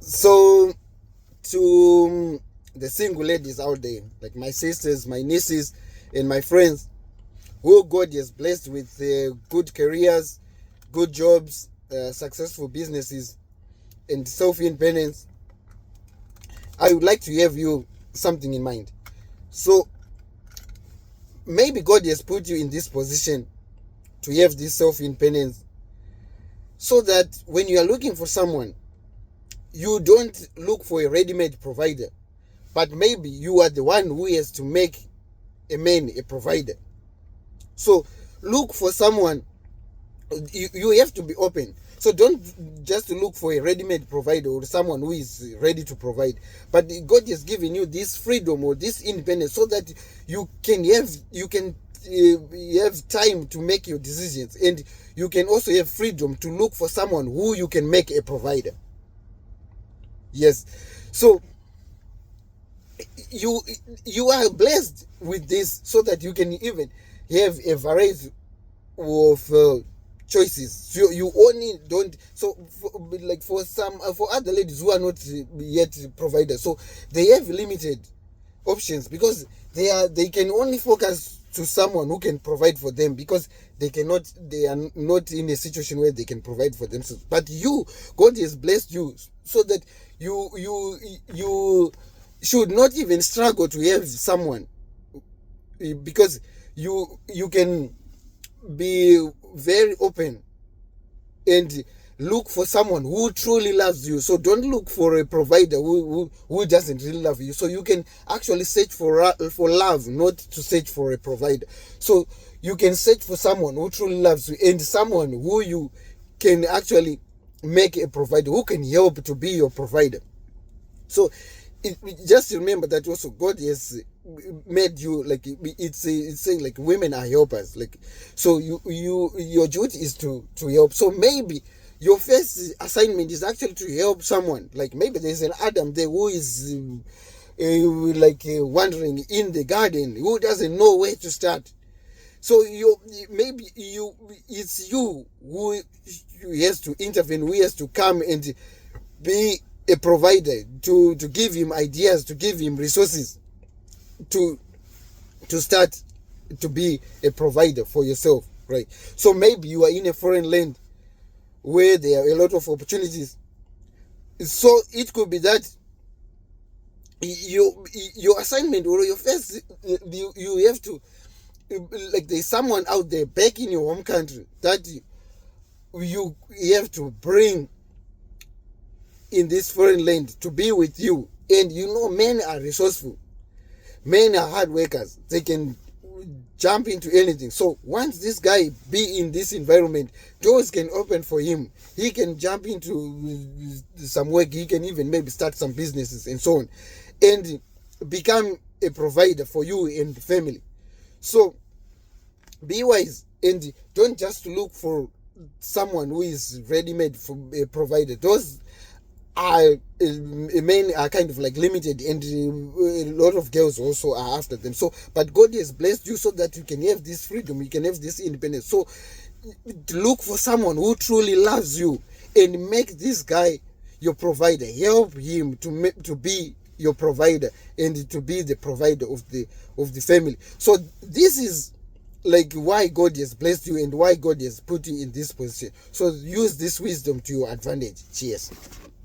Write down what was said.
So to the single ladies out there, like my sisters, my nieces, and my friends, who God has blessed with good careers, good jobs, successful businesses, and self-independence, I would like to have you something in mind. So maybe God has put you in this position to have this self-independence, so that when you are looking for someone, you don't look for a ready-made provider, but maybe you are the one who has to make a man a provider. So look for someone. You have to be open. So don't just look for a ready-made provider or someone who is ready to provide. But God has given you this freedom or this independence, so that you can have time to make your decisions, and you can also have freedom to look for someone who you can make a provider. Yes. So you are blessed with this, so that you can even have a variety of choices. So you only don't. So for other ladies who are not yet providers, so they have limited options, because they can only focus to someone who can provide for them, because they are not in a situation where they can provide for themselves. But God has blessed you, so that you should not even struggle to have someone, because you can be very open and look for someone who truly loves you. So don't look for a provider who doesn't really love you. So you can actually search for love, not to search for a provider. So you can search for someone who truly loves you, and someone who you can actually make a provider, who can help to be your provider. So just remember that also God has made you, like it's saying, like, women are helpers. Like, so your duty is to help. So maybe your first assignment is actually to help someone. Like, maybe there's an Adam there who is wandering in the garden, who doesn't know where to start. So it's you who has to intervene, who has to come and be a provider, to give him ideas, to give him resources, to start to be a provider for yourself, right? So maybe you are in a foreign land where there are a lot of opportunities. So it could be that your assignment, or your first, you have to, like, there's someone out there back in your home country that you have to bring in this foreign land to be with you. And men are resourceful, men are hard workers, they can jump into anything. So once this guy be in this environment, doors can open for him. He can jump into some work, he can even maybe start some businesses and so on, and become a provider for you and the family. So be wise, and don't just look for someone who is ready-made for a provider. Those are men are kind of like limited, and a lot of girls also are after them. So, but God has blessed you so that you can have this freedom, you can have this independence. So look for someone who truly loves you, and make this guy your provider. Help him to be your provider, and to be the provider of the family. So this is like why God has blessed you, and why God has put you in this position. So use this wisdom to your advantage. Cheers.